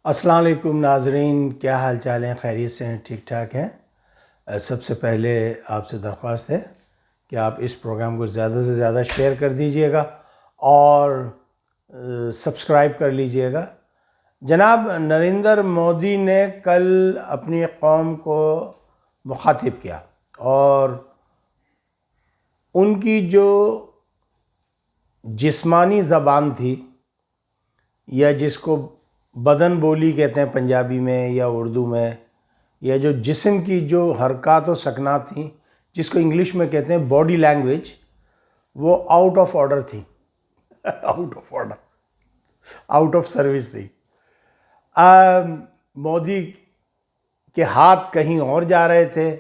السلام علیکم ناظرین، کیا حال چال ہیں؟ خیریت سے ہیں؟ ٹھیک ٹھاک ہیں؟ سب سے پہلے آپ سے درخواست ہے کہ آپ اس پروگرام کو زیادہ سے زیادہ شیئر کر دیجئے گا اور سبسکرائب کر لیجئے گا۔ جناب نریندر مودی نے کل اپنی قوم کو مخاطب کیا اور ان کی جو جسمانی زبان تھی، یا جس کو بدن بولی کہتے ہیں پنجابی میں یا اردو میں، یا جو جسم کی جو حرکات و سکنات تھیں جس کو انگلش میں کہتے ہیں باڈی لینگویج، وہ آؤٹ آف آرڈر تھی آؤٹ آف سروس تھی۔ مودی کے ہاتھ کہیں اور جا رہے تھے،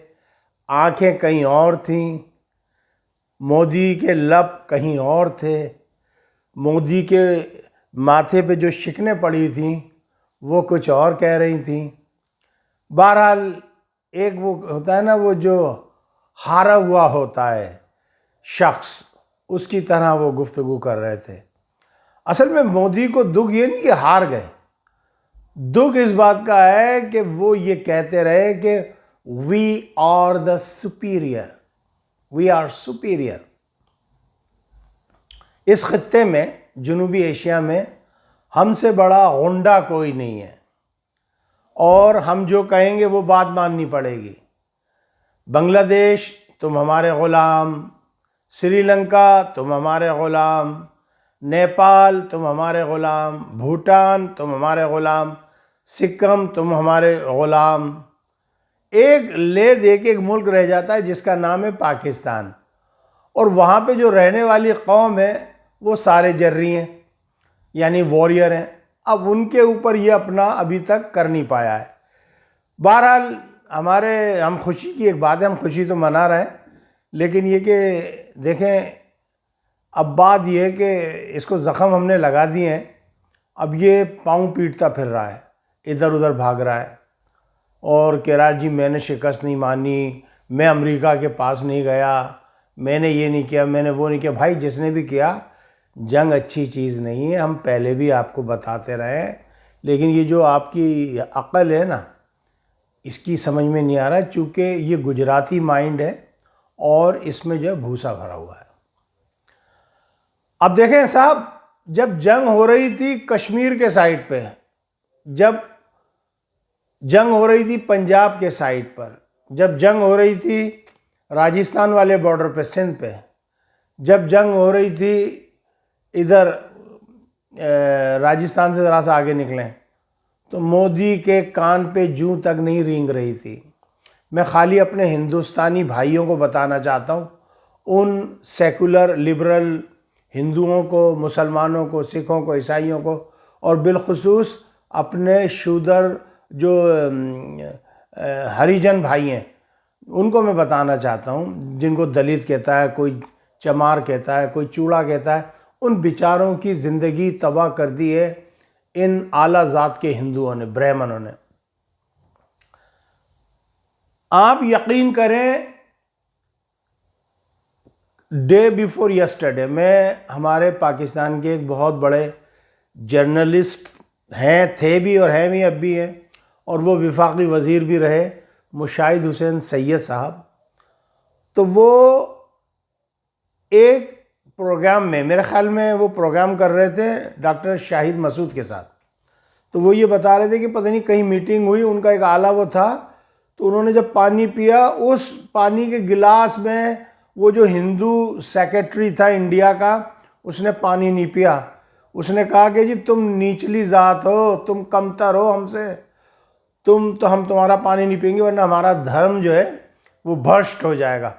آنکھیں کہیں اور تھیں، مودی کے لب کہیں اور تھے، مودی کے ماتھے پہ جو شکنیں پڑی تھیں وہ کچھ اور کہہ رہی تھیں۔ بہرحال ایک وہ ہوتا ہے نا، وہ جو ہارا ہوا ہوتا ہے شخص، اس کی طرح وہ گفتگو کر رہے تھے۔ اصل میں مودی کو دکھ یہ نہیں کہ ہار گئے، دکھ اس بات کا ہے کہ وہ یہ کہتے رہے کہ we are the superior, we are superior. اس خطے میں، جنوبی ایشیا میں، ہم سے بڑا غنڈہ کوئی نہیں ہے، اور ہم جو کہیں گے وہ بات ماننی پڑے گی۔ بنگلہ دیش تم ہمارے غلام، سری لنکا تم ہمارے غلام، نیپال تم ہمارے غلام، بھوٹان تم ہمارے غلام، سکم تم ہمارے غلام۔ ایک ایک ملک رہ جاتا ہے جس کا نام ہے پاکستان، اور وہاں پہ جو رہنے والی قوم ہے وہ سارے جرری ہیں، یعنی واریر ہیں۔ اب ان کے اوپر یہ اپنا ابھی تک کر نہیں پایا ہے۔ بہرحال ہم خوشی کی ایک بات ہے، ہم خوشی تو منا رہے ہیں، لیکن یہ کہ دیکھیں، اب بات یہ ہے کہ اس کو زخم ہم نے لگا دیے ہیں، اب یہ پاؤں پیٹتا پھر رہا ہے، ادھر ادھر بھاگ رہا ہے، اور کہہ رہا ہے جی میں نے شکست نہیں مانی، میں امریکہ کے پاس نہیں گیا، میں نے یہ نہیں کیا، میں نے وہ نہیں کیا۔ بھائی جس نے بھی کیا، جنگ اچھی چیز نہیں ہے، ہم پہلے بھی آپ کو بتاتے رہے ہیں، لیکن یہ جو آپ کی عقل ہے نا، اس کی سمجھ میں نہیں آ رہا ہے، چونکہ یہ گجراتی مائنڈ ہے اور اس میں جو ہے بھوسا بھرا ہوا ہے۔ اب دیکھیں صاحب، جب جنگ ہو رہی تھی کشمیر کے سائٹ پہ، جب جنگ ہو رہی تھی پنجاب کے سائٹ پر، جب جنگ ہو رہی تھی راجستھان والے بارڈر پہ سندھ پہ، جب جنگ ہو رہی تھی ادھر راجستھان سے ذرا سا آگے نکلیں، تو مودی کے کان پہ جوں تک نہیں رینگ رہی تھی۔ میں خالی اپنے ہندوستانی بھائیوں کو بتانا چاہتا ہوں، ان سیکولر لبرل ہندوؤں کو، مسلمانوں کو، سکھوں کو، عیسائیوں کو، اور بالخصوص اپنے شودر جو ہریجن بھائی ہیں، ان کو میں بتانا چاہتا ہوں، جن کو دلت کہتا ہے، کوئی چمار کہتا ہے، کوئی چوڑا کہتا ہے، ان بیچاروں کی زندگی تباہ کر دی ہے ان اعلیٰ ذات کے ہندوؤں نے، برہمنوں نے۔ آپ یقین کریں، ڈے بیفور یسٹرڈے میں ہمارے پاکستان کے ایک بہت بڑے جرنلسٹ ہیں، تھے بھی اور ہیں بھی، اب بھی ہیں، اور وہ وفاقی وزیر بھی رہے، مشاہد حسین سید صاحب۔ تو وہ ایک پروگرام میں، میرے خیال میں وہ پروگرام کر رہے تھے ڈاکٹر شاہد مسعود کے ساتھ، تو وہ یہ بتا رہے تھے کہ پتہ نہیں کہیں میٹنگ ہوئی، ان کا ایک آلہ وہ تھا، تو انہوں نے جب پانی پیا، اس پانی کے گلاس میں وہ جو ہندو سیکرٹری تھا انڈیا کا، اس نے پانی نہیں پیا۔ اس نے کہا کہ جی تم نیچلی ذات ہو، تم کمتر ہو ہم سے، ہم تمہارا پانی نہیں پئیں گے، ورنہ ہمارا دھرم جو ہے وہ بھرشٹ ہو جائے گا۔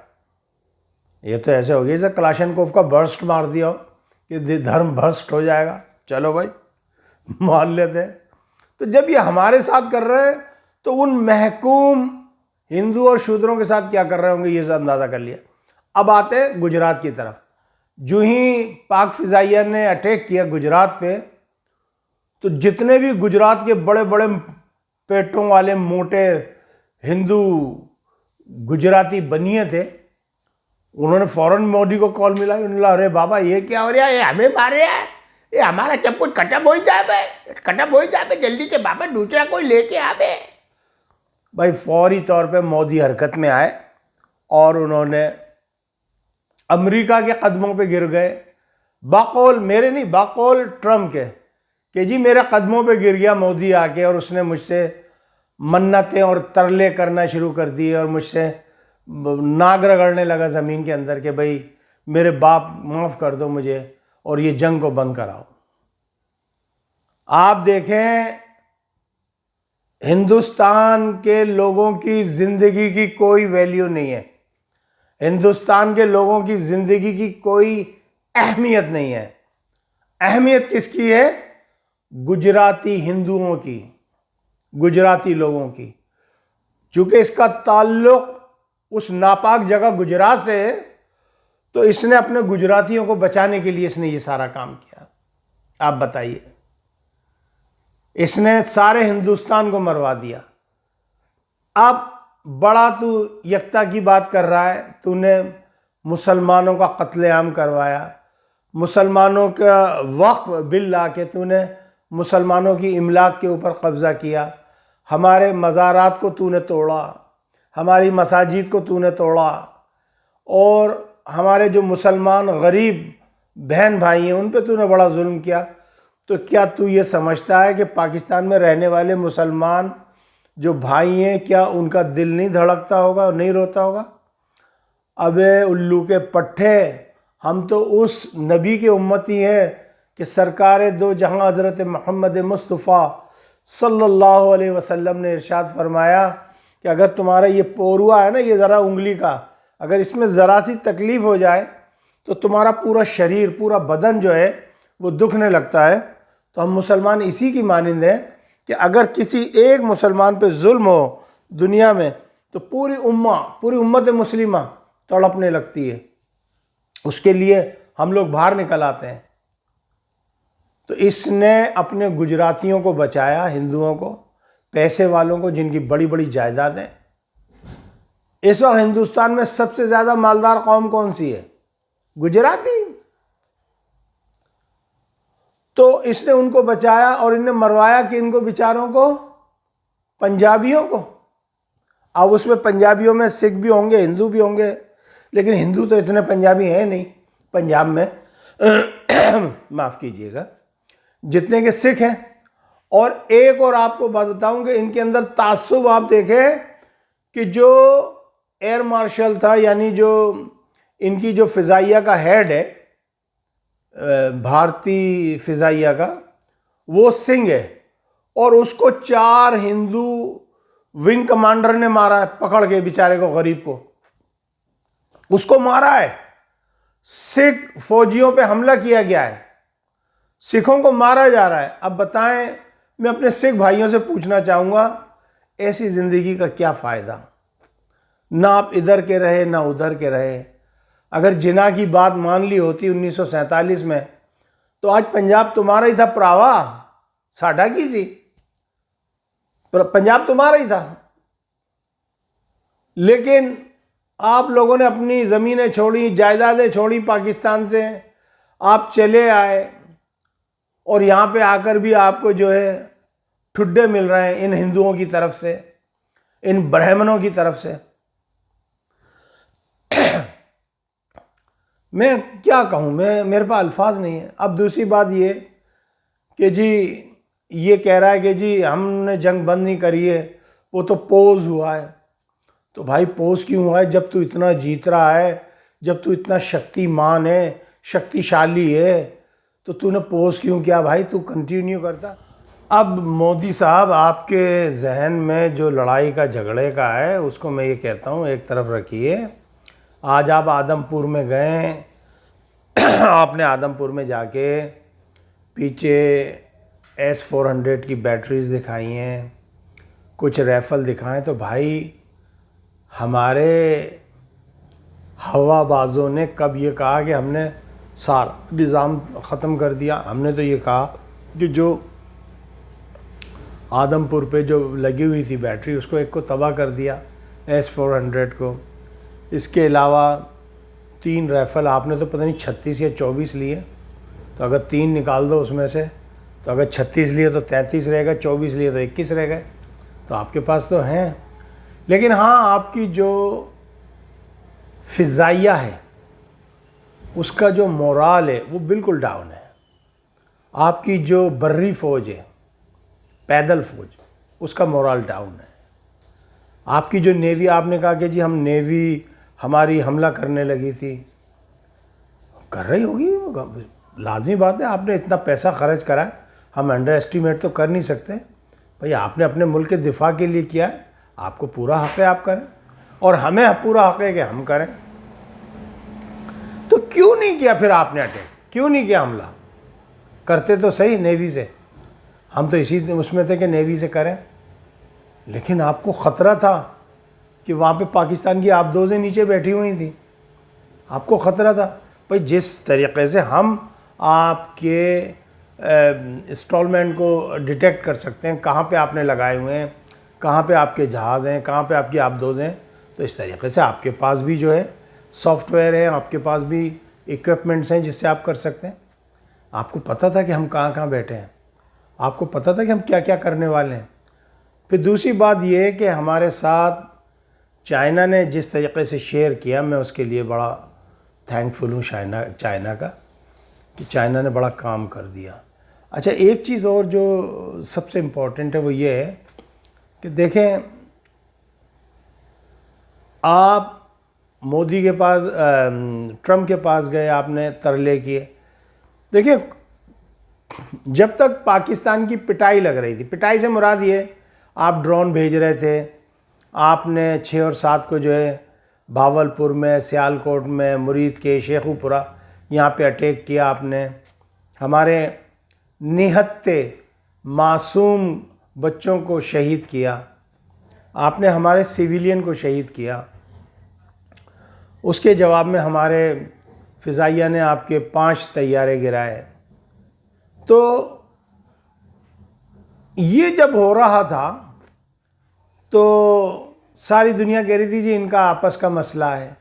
یہ تو ایسے ہو گیا جیسے کلاشنکوف کا برسٹ مار دیا ہو کہ دھرم بھرشٹ ہو جائے گا، چلو بھائی مان لیتے ہیں۔ تو جب یہ ہمارے ساتھ کر رہے ہیں تو ان محکوم ہندو اور شودروں کے ساتھ کیا کر رہے ہوں گے، یہ اندازہ کر لیا۔ اب آتے ہیں گجرات کی طرف۔ جو ہی پاک فضائیہ نے اٹیک کیا گجرات پہ، تو جتنے بھی گجرات کے بڑے بڑے پیٹوں والے موٹے ہندو گجراتی بنیے تھے، انہوں نے فوراً مودی کو کال ملا، انہوں نے کہا ارے بابا یہ کیا ہو رہا ہے، یہ ہمیں مار رہا ہے، یہ ہمارا سب کچھ ختم ہو جائے جلدی سے بابا دوسرا کوئی لے کے آوے. بھائی فوری طور پہ مودی حرکت میں آئے اور انہوں نے امریکہ کے قدموں پہ گر گئے، بقول میرے نہیں، بقول ٹرمپ کے، کہ جی میرے قدموں پہ گر گیا مودی آ کے، اور اس نے مجھ سے منتیں اور ترلے کرنا شروع کر دیے اور مجھ سے ناک رگڑنے لگا زمین کے اندر کہ بھئی میرے باپ معاف کر دو مجھے اور یہ جنگ کو بند کراؤ. آپ دیکھیں ہندوستان کے لوگوں کی زندگی کی کوئی ویلیو نہیں ہے، ہندوستان کے لوگوں کی زندگی کی کوئی اہمیت نہیں ہے. اہمیت کس کی ہے؟ گجراتی ہندوؤں کی، گجراتی لوگوں کی. چونکہ اس کا تعلق اس ناپاک جگہ گجرات سے ہے تو اس نے اپنے گجراتیوں کو بچانے کے لیے اس نے یہ سارا کام کیا. آپ بتائیے، اس نے سارے ہندوستان کو مروا دیا. اب بڑا تو یکتا کی بات کر رہا ہے، تو نے مسلمانوں کا قتل عام کروایا، مسلمانوں کا وقف بل لا کے تو نے مسلمانوں کی املاک کے اوپر قبضہ کیا، ہمارے مزارات کو تو نے توڑا، ہماری مساجد کو تو نے توڑا، اور ہمارے جو مسلمان غریب بہن بھائی ہیں ان پہ تو نے بڑا ظلم کیا. تو کیا تو یہ سمجھتا ہے کہ پاکستان میں رہنے والے مسلمان جو بھائی ہیں کیا ان کا دل نہیں دھڑکتا ہوگا، نہیں روتا ہوگا؟ ابے الو کے پٹھے، ہم تو اس نبی کے امتی ہیں کہ سرکار دو جہاں حضرت محمد مصطفیٰ صلی اللہ علیہ وسلم نے ارشاد فرمایا کہ اگر تمہارا یہ پوروا ہے نا، یہ ذرا انگلی کا، اگر اس میں ذرا سی تکلیف ہو جائے تو تمہارا پورا شریر، پورا بدن جو ہے وہ دکھنے لگتا ہے. تو ہم مسلمان اسی کی مانند ہیں کہ اگر کسی ایک مسلمان پہ ظلم ہو دنیا میں تو پوری امت مسلمہ تڑپنے لگتی ہے، اس کے لیے ہم لوگ باہر نکل آتے ہیں. تو اس نے اپنے گجراتیوں کو بچایا، ہندوؤں کو، پیسے والوں کو جن کی بڑی بڑی جائیدادیں. اس وقت ہندوستان میں سب سے زیادہ مالدار قوم کون سی ہے؟ گجراتی. تو اس نے ان کو بچایا اور ان نے مروایا کہ ان کو بیچاروں کو، پنجابیوں کو. اب اس میں پنجابیوں میں سکھ بھی ہوں گے، ہندو بھی ہوں گے، لیکن ہندو تو اتنے پنجابی ہیں نہیں پنجاب میں معاف کیجئے گا، جتنے کہ سکھ ہیں. اور ایک اور آپ کو بات بتاؤں کہ ان کے اندر تعصب آپ دیکھیں کہ جو ایئر مارشل تھا، یعنی جو ان کی جو فضائیہ کا ہیڈ ہے، بھارتی فضائیہ کا، وہ سنگھ ہے، اور اس کو 4 ہندو ونگ کمانڈر نے مارا ہے پکڑ کے، بیچارے کو، غریب کو، اس کو مارا ہے. سکھ فوجیوں پہ حملہ کیا گیا ہے، سکھوں کو مارا جا رہا ہے. اب بتائیں، میں اپنے سکھ بھائیوں سے پوچھنا چاہوں گا، ایسی زندگی کا کیا فائدہ؟ نہ آپ ادھر کے رہے نہ ادھر کے رہے. اگر جناح کی بات مان لی ہوتی 1947 میں تو آج پنجاب تمہارا ہی تھا پراوا، ساڈا کی سی، پنجاب تمہارا ہی تھا. لیکن آپ لوگوں نے اپنی زمینیں چھوڑی، جائیدادیں چھوڑی پاکستان سے، آپ چلے آئے، اور یہاں پہ آ کر بھی آپ کو جو ہے ٹھڈے مل رہے ہیں ان ہندوؤں کی طرف سے، ان برہمنوں کی طرف سے. میں کیا کہوں، میرے پاس الفاظ نہیں ہیں. اب دوسری بات یہ کہ جی یہ کہہ رہا ہے کہ جی ہم نے جنگ بند نہیں کری ہے، وہ تو پوز ہوا ہے. تو بھائی پوز کیوں ہوا ہے جب تو اتنا جیت رہا ہے، جب تو اتنا شکتی مان ہے، شکتی شالی ہے، تو نے پوز کیوں کیا بھائی؟ تو کنٹینیو کرتا. اب مودی صاحب، آپ کے ذہن میں جو لڑائی کا جھگڑے کا ہے اس کو میں یہ کہتا ہوں ایک طرف رکھیے. آج آپ آدم پور میں گئے، آپ نے آدم پور میں جا کے پیچھے S-400 کی بیٹریز دکھائی ہیں، کچھ ریفل دکھائیں. تو بھائی ہمارے ہوا بازوں نے کب یہ کہا کہ ہم نے سارا نظام ختم کر دیا؟ ہم نے تو یہ کہا کہ جو آدم پور پہ جو لگی ہوئی تھی بیٹری اس کو ایک کو تباہ کر دیا، S-400 کو. اس کے علاوہ 3 ریفل آپ نے تو پتہ نہیں 36 یا 24 لیے. تو اگر 3 نکال دو اس میں سے، تو اگر 36 لیے تو 33 رہے گا، 24 لیے تو 21 رہ گئے. تو آپ کے پاس تو ہیں، لیکن ہاں آپ کی جو فضائیہ ہے اس کا جو مورال ہے وہ بالکل ڈاؤن ہے. آپ کی جو بری فوج ہے، پیدل فوج، اس کا مورال ڈاؤن ہے. آپ کی جو نیوی، آپ نے کہا کہ جی ہم نیوی ہماری حملہ کرنے لگی تھی، کر رہی ہوگی، لازمی بات ہے. آپ نے اتنا پیسہ خرچ کرا ہے، ہم انڈر ایسٹیمیٹ تو کر نہیں سکتے. بھئی آپ نے اپنے ملک کے دفاع کے لیے کیا ہے، آپ کو پورا حق ہے آپ کریں، اور ہمیں پورا حق ہے کہ ہم کریں. تو کیوں نہیں کیا پھر آپ نے اٹیک؟ کیوں نہیں کیا حملہ؟ کرتے تو صحیح نیوی سے، ہم تو اسی اس میں تھے کہ نیوی سے کریں. لیکن آپ کو خطرہ تھا کہ وہاں پہ پاکستان کی آبدوزیں نیچے بیٹھی ہوئی تھیں، آپ کو خطرہ تھا. بھئی جس طریقے سے ہم آپ کے انسٹالمنٹ کو ڈیٹیکٹ کر سکتے ہیں، کہاں پہ آپ نے لگائے ہوئے ہیں، کہاں پہ آپ کے جہاز ہیں، کہاں پہ آپ کی آبدوزیں ہیں، تو اس طریقے سے آپ کے پاس بھی جو ہے سافٹ ویئر ہے، آپ کے پاس بھی ایکوپمنٹس ہیں جس سے آپ کر سکتے ہیں. آپ کو پتہ تھا کہ ہم کہاں کہاں بیٹھے ہیں، آپ کو پتہ تھا کہ ہم کیا کیا کرنے والے ہیں. پھر دوسری بات یہ ہے کہ ہمارے ساتھ چائنا نے جس طریقے سے شیئر کیا، میں اس کے لیے بڑا تھینکفل ہوں چائنا کا، کہ چائنا نے بڑا کام کر دیا. اچھا ایک چیز اور جو سب سے امپورٹنٹ ہے وہ یہ ہے کہ دیکھیں، آپ مودی کے پاس، ٹرمپ کے پاس گئے، آپ نے ترلے کیے. دیکھیں جب تک پاکستان کی پٹائی لگ رہی تھی، پٹائی سے مراد یہ آپ ڈرون بھیج رہے تھے، آپ نے 6 اور 7 کو جو ہے بھاولپور میں، سیالکوٹ میں، مرید کے، شیخو پورہ، یہاں پہ اٹیک کیا. آپ نے ہمارے نہتے معصوم بچوں کو شہید کیا، آپ نے ہمارے سیویلین کو شہید کیا. اس کے جواب میں ہمارے فضائیہ نے آپ کے 5 طیارے گرائے. تو یہ جب ہو رہا تھا تو ساری دنیا کہہ رہی تھی جی ان کا آپس کا مسئلہ ہے،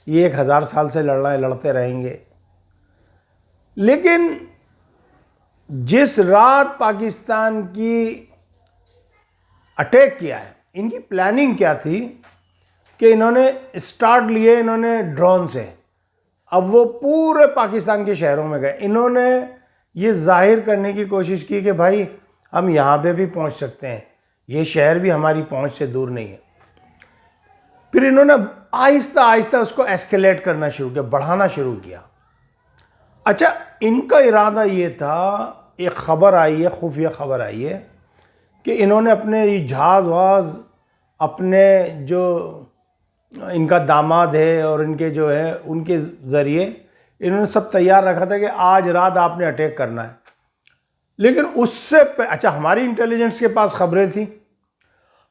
یہ 1000 سال سے لڑ رہے ہیں، لڑتے رہیں گے. لیکن جس رات پاکستان کی اٹیک کیا ہے، ان کی پلاننگ کیا تھی کہ انہوں نے اسٹارٹ لیے انہوں نے ڈرون سے، اب وہ پورے پاکستان کے شہروں میں گئے. انہوں نے یہ ظاہر کرنے کی کوشش کی کہ بھائی ہم یہاں پہ بھی پہنچ سکتے ہیں، یہ شہر بھی ہماری پہنچ سے دور نہیں ہے. پھر انہوں نے آہستہ آہستہ اس کو ایسکیلیٹ کرنا شروع کیا، بڑھانا شروع کیا. اچھا ان کا ارادہ یہ تھا، ایک خبر آئی ہے، خفیہ خبر آئی ہے کہ انہوں نے اپنے یہ جہاز واز، اپنے جو ان کا داماد ہے اور ان کے جو ہے ان کے ذریعے انہوں نے سب تیار رکھا تھا کہ آج رات آپ نے اٹیک کرنا ہے. لیکن اس سے اچھا ہماری انٹیلیجنس کے پاس خبریں تھیں،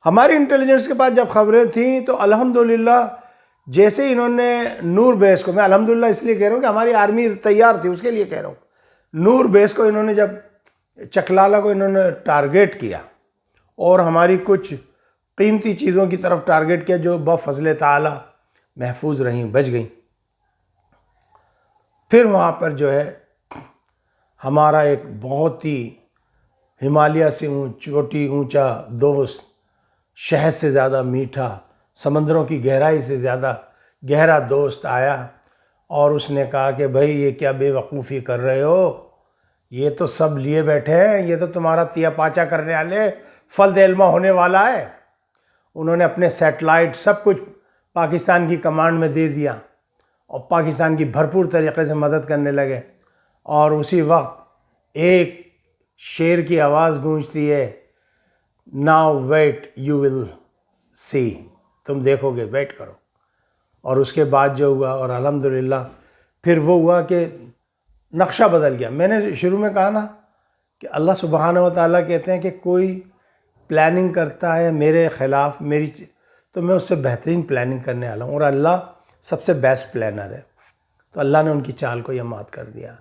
ہماری انٹیلیجنس کے پاس جب خبریں تھیں تو الحمدللہ جیسے انہوں نے نور بیس کو، میں الحمدللہ اس لیے کہہ رہا ہوں کہ ہماری آرمی تیار تھی، اس کے لیے کہہ رہا ہوں، نور بیس کو انہوں نے جب چکلالہ کو انہوں نے ٹارگیٹ کیا اور ہماری کچھ قیمتی چیزوں کی طرف ٹارگیٹ کیا جو بفضل تعالی محفوظ رہیں، بچ گئیں. پھر وہاں پر جو ہے ہمارا ایک بہت ہی ہمالیہ سے چوٹی اونچا دوست، شہد سے زیادہ میٹھا، سمندروں کی گہرائی سے زیادہ گہرا دوست آیا اور اس نے کہا کہ بھائی یہ کیا بے وقوفی کر رہے ہو، یہ تو سب لیے بیٹھے ہیں، یہ تو تمہارا تیا پاچا کرنے والے فلد علمہ ہونے والا ہے. انہوں نے اپنے سیٹلائٹ سب کچھ پاکستان کی کمانڈ میں دے دیا اور پاکستان کی بھرپور طریقے سے مدد کرنے لگے. اور اسی وقت ایک شیر کی آواز گونجتی ہے، ناؤ ویٹ یو ول سی، تم دیکھو گے، ویٹ کرو. اور اس کے بعد جو ہوا، اور الحمدللہ پھر وہ ہوا کہ نقشہ بدل گیا. میں نے شروع میں کہا نا کہ اللہ سبحانہ و تعالیٰ کہتے ہیں کہ کوئی پلاننگ کرتا ہے میرے خلاف تو میں اس سے بہترین پلاننگ کرنے والا ہوں، اور اللہ سب سے بیسٹ پلانر ہے. تو اللہ نے ان کی چال کو یہ مات کر دیا.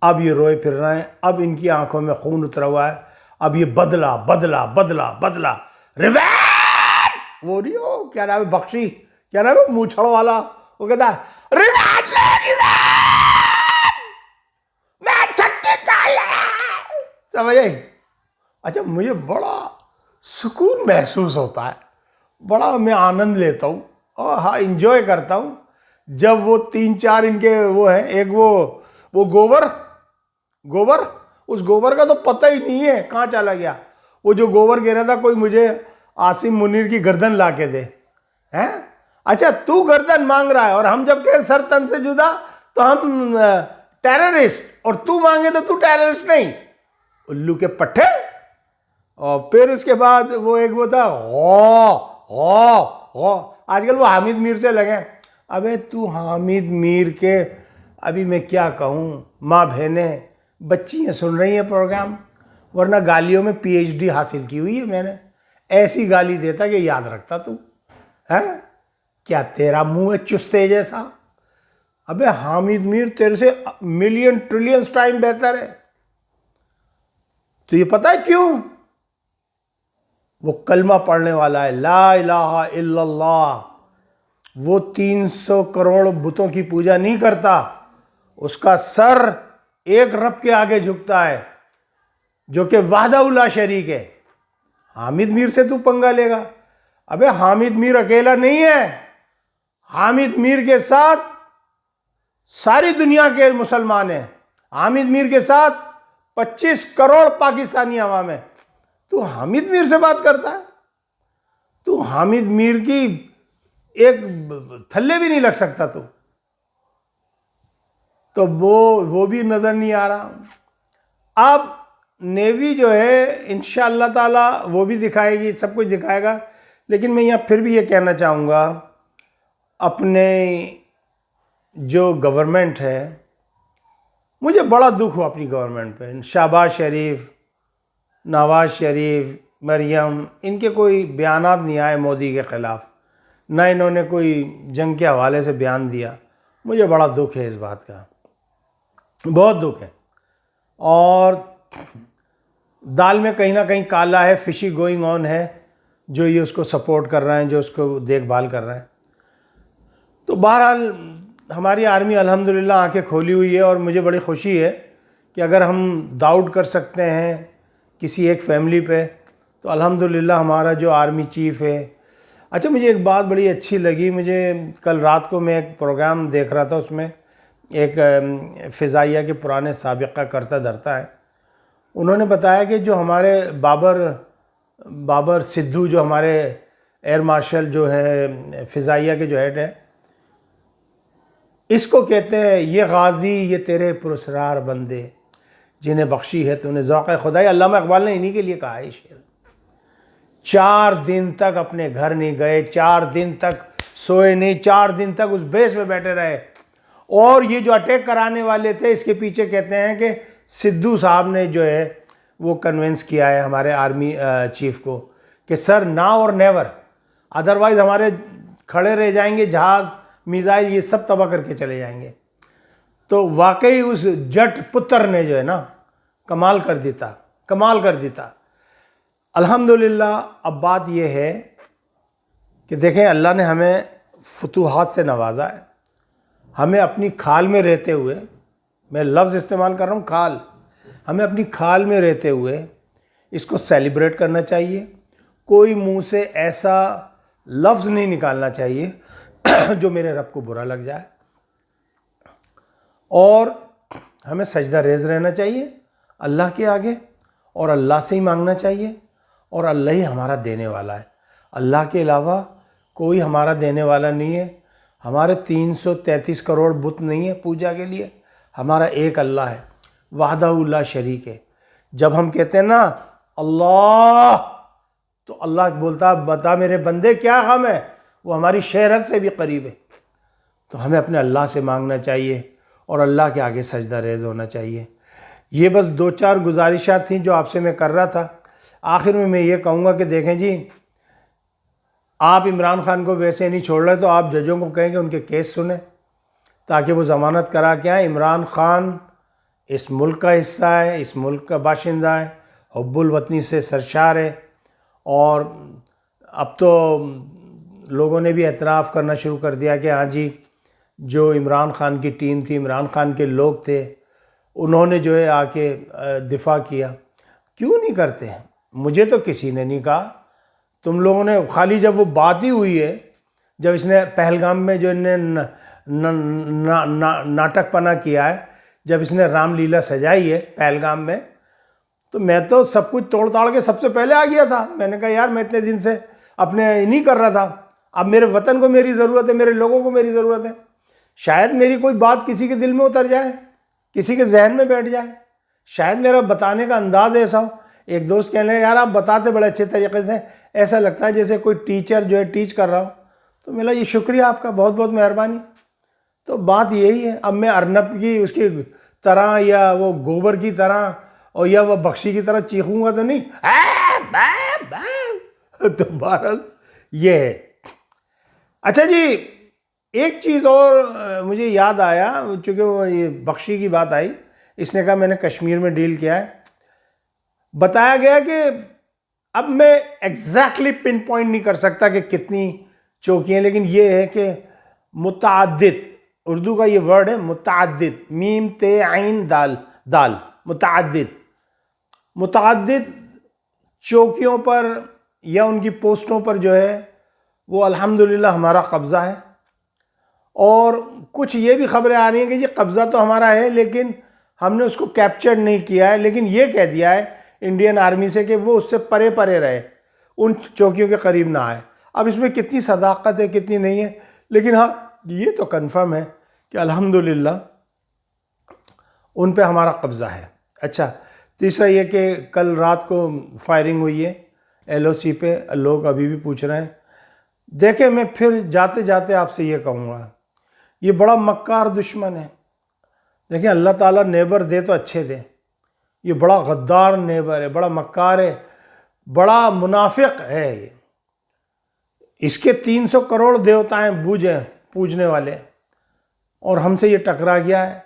اب یہ روئے پھر رہے ہیں، اب ان کی آنکھوں میں خون اترا ہوا ہے، اب یہ بدلا بدلا بدلا بدلا ریوینج. وہ نہیں ہو کیا نام ہے بخشی، کیا نام ہے مونچھڑ والا، وہ کہتا ہے ریوینج لے ریوینج، میں سمجھ آئی؟ اچھا مجھے بڑا سکون محسوس ہوتا ہے، بڑا میں آنند لیتا ہوں اور ہاں انجوائے کرتا ہوں جب وہ 3-4 ان کے وہ ہیں، ایک وہ گوبر، اس گوبر کا تو پتہ ہی نہیں ہے کہاں چلا گیا. وہ جو گوبر کہہ رہا تھا کوئی مجھے عاصم منیر کی گردن لا کے دے. ہیں اچھا تو گردن مانگ رہا ہے اور ہم جب کہ سر تن سے جدا تو ہم ٹیررسٹ، اور تو مانگے تو ٹیررسٹ نہیں، الو کے پٹھے. اور پھر اس کے بعد وہ ایک وہ تھا آج کل وہ حامد میر سے لگے. ابے تو حامد میر کے، ابھی میں کیا کہوں، ماں بہنیں بچیاں سن رہی ہیں پروگرام، ورنہ گالیوں میں پی ایچ ڈی حاصل کی ہوئی ہے میں نے. ایسی گالی دیتا کہ یاد رکھتا تو ہے کیا، تیرا منہ ہے چستے جیسا. ابے حامد میر تیرے سے ملین ٹریلینز ٹائم بہتر ہے. تو یہ پتہ ہے کیوں؟ وہ کلمہ پڑھنے والا ہے، لا الہ الا اللہ. وہ 300 کروڑ بتوں کی پوجا نہیں کرتا، اس کا سر ایک رب کے آگے جھکتا ہے جو کہ وحدہ لا شریک ہے. حامد میر سے تو پنگا لے گا؟ ابے حامد میر اکیلا نہیں ہے، حامد میر کے ساتھ ساری دنیا کے مسلمان ہیں، حامد میر کے ساتھ 25 کروڑ پاکستانی عوام ہیں. تو حامد میر سے بات کرتا ہے؟ تو حامد میر کی ایک تھلے بھی نہیں لگ سکتا تو وہ بھی نظر نہیں آ رہا. اب نیوی جو ہے انشاءاللہ تعالی وہ بھی دکھائے گی، سب کچھ دکھائے گا. لیکن میں یہاں پھر بھی یہ کہنا چاہوں گا، اپنے جو گورنمنٹ ہے، مجھے بڑا دکھ ہوا اپنی گورنمنٹ پہ. شہباز شریف، نواز شریف، مریم، ان کے کوئی بیانات نہیں آئے مودی کے خلاف، نہ انہوں نے کوئی جنگ کے حوالے سے بیان دیا. مجھے بڑا دکھ ہے اس بات کا، بہت دکھ ہے. اور دال میں کہیں نہ کہیں کالا ہے، فشی گوئنگ آن ہے، جو یہ اس کو سپورٹ کر رہے ہیں، جو اس کو دیکھ بھال کر رہے ہیں. تو بہرحال ہماری آرمی الحمدللہ آنکھیں کھولی ہوئی ہے، اور مجھے بڑی خوشی ہے کہ اگر ہم ڈاؤٹ کر سکتے ہیں کسی ایک فیملی پہ تو الحمدللہ ہمارا جو آرمی چیف ہے. اچھا مجھے ایک بات بڑی اچھی لگی، مجھے کل رات کو میں ایک پروگرام دیکھ رہا تھا، اس میں ایک فضائیہ کے پرانے سابقہ کرتا دھرتا ہے، انہوں نے بتایا کہ جو ہمارے بابر سدھو، جو ہمارے ایئر مارشل جو ہے فضائیہ کے جو ہیڈ ہے، اس کو کہتے ہیں یہ غازی یہ تیرے پراسرار بندے جنہیں بخشی ہے تو نے ذوق خدائی. علامہ اقبال نے انہی کے لیے کہا ہے شعر. 4 دن تک اپنے گھر نہیں گئے، 4 دن تک سوئے نہیں، 4 دن تک اس بیس میں بیٹھے رہے. اور یہ جو اٹیک کرانے والے تھے، اس کے پیچھے کہتے ہیں کہ سدھو صاحب نے جو ہے وہ کنونس کیا ہے ہمارے آرمی چیف کو کہ سر ناؤ اور نیور، ادروائز ہمارے کھڑے رہ جائیں گے، جہاز میزائل یہ سب تباہ کر کے چلے جائیں گے. تو واقعی اس جٹ پتر نے جو ہے نا کمال کر دیتا. الحمدللہ. اب بات یہ ہے کہ دیکھیں اللہ نے ہمیں فتوحات سے نوازا ہے، ہمیں اپنی کھال میں رہتے ہوئے، میں لفظ استعمال کر رہا ہوں کھال، ہمیں اپنی کھال میں رہتے ہوئے اس کو سیلیبریٹ کرنا چاہیے. کوئی منہ سے ایسا لفظ نہیں نکالنا چاہیے جو میرے رب کو برا لگ جائے. اور ہمیں سجدہ ریز رہنا چاہیے اللہ کے آگے، اور اللہ سے ہی مانگنا چاہیے، اور اللہ ہی ہمارا دینے والا ہے. اللہ کے علاوہ کوئی ہمارا دینے والا نہیں ہے. ہمارے 333 کروڑ بت نہیں ہے پوجا کے لیے، ہمارا ایک اللہ ہے، وحدہ لا شریک ہے. جب ہم کہتے ہیں نا اللہ، تو اللہ بولتا بتا میرے بندے کیا غم ہے، وہ ہماری شہرت سے بھی قریب ہے. تو ہمیں اپنے اللہ سے مانگنا چاہیے اور اللہ کے آگے سجدہ ریز ہونا چاہیے. یہ بس 2-4 گزارشات تھیں جو آپ سے میں کر رہا تھا. آخر میں یہ کہوں گا کہ دیکھیں جی، آپ عمران خان کو ویسے نہیں چھوڑ رہے تو آپ ججوں کو کہیں کہ ان کے کیس سنیں تاکہ وہ ضمانت کرا کے آئیں. عمران خان اس ملک کا حصہ ہے، اس ملک کا باشندہ ہے، حب الوطنی سے سرشار ہے. اور اب تو لوگوں نے بھی اعتراف کرنا شروع کر دیا کہ ہاں جی، جو عمران خان کی ٹیم تھی، عمران خان کے لوگ تھے، انہوں نے جو ہے آ کے دفاع کیا. کیوں نہیں کرتے؟ مجھے تو کسی نے نہیں کہا. تم لوگوں نے خالی جب وہ بات ہی ہوئی ہے، جب اس نے پہلگام میں جو ناٹک پنا کیا ہے، جب اس نے رام لیلا سجائی ہے پہلگام میں، تو میں تو سب کچھ توڑ تاڑ کے سب سے پہلے آ گیا تھا. میں نے کہا یار میں اتنے دن سے اپنے نہیں کر رہا تھا، اب میرے وطن کو میری ضرورت ہے، میرے لوگوں کو میری ضرورت ہے. شاید میری کوئی بات کسی کے دل میں اتر جائے، کسی کے ذہن میں بیٹھ جائے، شاید میرا بتانے کا انداز ایسا ہو. ایک دوست کہنے لگا یار آپ بتاتے بڑے اچھے طریقے سے، ایسا لگتا ہے جیسے کوئی ٹیچر جو ہے ٹیچ کر رہا ہو. تو ملا یہ شکریہ آپ کا، بہت بہت مہربانی. تو بات یہی ہے. اب میں ارنب کی اس کی طرح یا وہ گوبر کی طرح اور یا وہ بخشی کی طرح چیخوں گا تو نہیں. تو بہرحال یہ ہے. اچھا جی، ایک چیز اور مجھے یاد آیا، چونکہ وہ یہ بخشی کی بات آئی، اس نے کہا میں نے کشمیر میں ڈیل کیا ہے. بتایا گیا کہ اب میں ایگزیکٹلی پن پوائنٹ نہیں کر سکتا کہ کتنی چوکیاں، لیکن یہ ہے کہ متعدد، اردو کا یہ ورڈ ہے متعدد، میم تے عین دال، متعدد چوکیوں پر یا ان کی پوسٹوں پر جو ہے وہ الحمدللہ ہمارا قبضہ ہے. اور کچھ یہ بھی خبریں آ رہی ہیں کہ یہ قبضہ تو ہمارا ہے لیکن ہم نے اس کو کیپچر نہیں کیا ہے، لیکن یہ کہہ دیا ہے انڈین آرمی سے کہ وہ اس سے پرے پرے رہے، ان چوکیوں کے قریب نہ آئے. اب اس میں کتنی صداقت ہے کتنی نہیں ہے، لیکن ہاں یہ تو کنفرم ہے کہ الحمدللہ ان پہ ہمارا قبضہ ہے. اچھا، تیسرا یہ کہ کل رات کو فائرنگ ہوئی ہے LOC پہ، لوگ ابھی بھی پوچھ رہے ہیں. دیکھیں میں پھر جاتے جاتے آپ سے یہ کہوں گا، یہ بڑا مکار دشمن ہے. دیکھیں اللہ تعالیٰ نیبر دے تو اچھے دے، یہ بڑا غدار نیبر ہے، بڑا مکار ہے، بڑا منافق ہے. یہ اس کے 300 کروڑ دیوتائیں پوجنے والے، اور ہم سے یہ ٹکرا گیا ہے.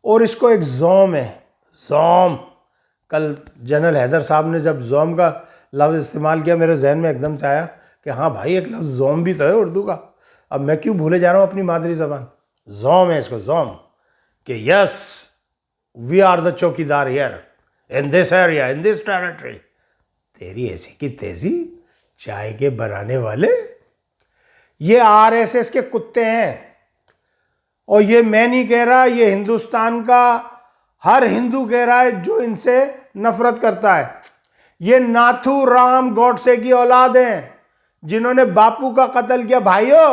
اور اس کو ایک زوم ہے، زوم. کل جنرل حیدر صاحب نے جب زوم کا لفظ استعمال کیا، میرے ذہن میں ایک دم سے آیا کہ ہاں بھائی ایک لفظ زوم بھی تو ہے اردو کا. اب میں کیوں بھولے جا رہا ہوں اپنی مادری زبان. زوم ہے اس کو، زوم، کہ yes we are the chowkidar here in this area in this territory. تیری ایسی کی تیزی، چائے کے بنانے والے یہ RSS کے کتے ہیں. اور یہ میں نہیں کہہ رہا، یہ ہندوستان کا ہر ہندو کہہ رہا ہے جو ان سے نفرت کرتا ہے. یہ ناتھو رام گوڈسے کی اولاد ہیں جنہوں نے باپو کا قتل کیا. بھائیو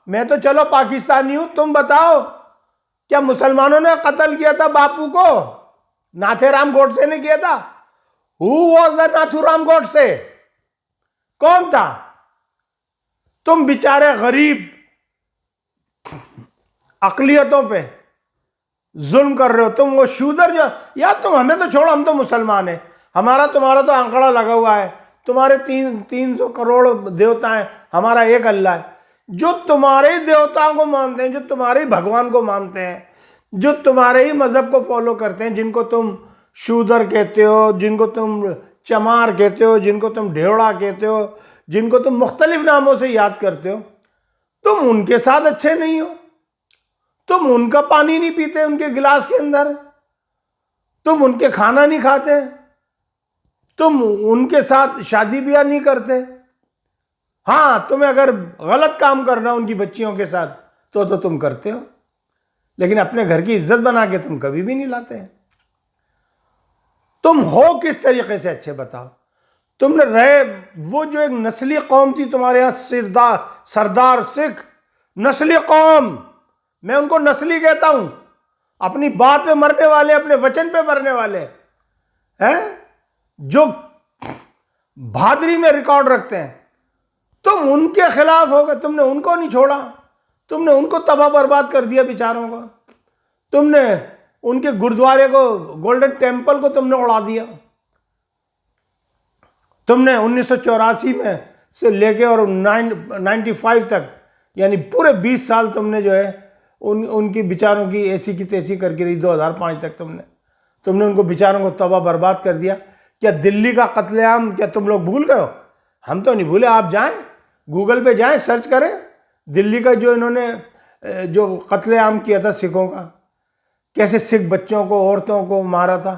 میں تو چلو پاکستانی ہوں، تم بتاؤ کیا مسلمانوں نے قتل کیا تھا باپو کو؟ ناتھے رام گوڈسے نے کیا تھا. Who was the Nathu Ram گوڈسے؟ کون تھا؟ تم بیچارے غریب اقلیتوں پہ ظلم کر رہے ہو. تم وہ شودر جو، یار تم ہمیں تو چھوڑو، ہم تو مسلمان ہیں، ہمارا تمہارا تو آنکڑا لگا ہوا ہے. تمہارے 300 کروڑ دیوتا ہیں، ہمارا ایک اللہ ہے. جو تمہارے ہی دیوتاؤں کو مانتے ہیں، جو تمہارے ہی بھگوان کو مانتے ہیں، جو تمہارے ہی مذہب کو فالو کرتے ہیں، جن کو تم شودر کہتے ہو، جن کو تم چمار کہتے ہو، جن کو تم ڈھیوڑا کہتے ہو، جن کو تم مختلف ناموں سے یاد کرتے ہو، تم ان کے ساتھ اچھے نہیں ہو. تم ان کا پانی نہیں پیتے ان کے گلاس کے اندر، تم ان کے کھانا نہیں کھاتے، تم ان کے ساتھ شادی بیاہ نہیں کرتے. ہاں تمہیں اگر غلط کام کرنا ان کی بچیوں کے ساتھ تو تم کرتے ہو، لیکن اپنے گھر کی عزت بنا کے تم کبھی بھی نہیں لاتے ہیں. تم ہو کس طریقے سے اچھے بتاؤ. تم نے رہے وہ جو ایک نسلی قوم تھی تمہارے یہاں، سردار سکھ نسلی قوم، میں ان کو نسلی کہتا ہوں. اپنی بات پہ مرنے والے، اپنے وچن پہ مرنے والے ہیں، جو بہادری میں ریکارڈ رکھتے ہیں. تم ان کے خلاف ہو گئے، تم نے ان کو نہیں چھوڑا، تم نے ان کو تباہ برباد کر دیا بیچاروں کو. تم نے ان کے گردوارے کو، گولڈن ٹیمپل کو تم نے اڑا دیا. تم نے 1984 میں سے لے کے اور 95 تک، یعنی پورے 20 سال تم نے جو ہے ان کی بیچاروں کی ایسی کی تیسی کر کے رہی. 2005 تک تم نے ان کو بیچاروں کو تباہ برباد کر دیا. کیا دلی کا قتل عام کیا تم لوگ بھول گئے ہو؟ ہم تو نہیں بھولے. آپ جائیں گوگل پہ جائیں، سرچ کریں دلی کا جو انہوں نے جو قتل عام کیا تھا سکھوں کا، کیسے سکھ بچوں کو عورتوں کو مارا تھا.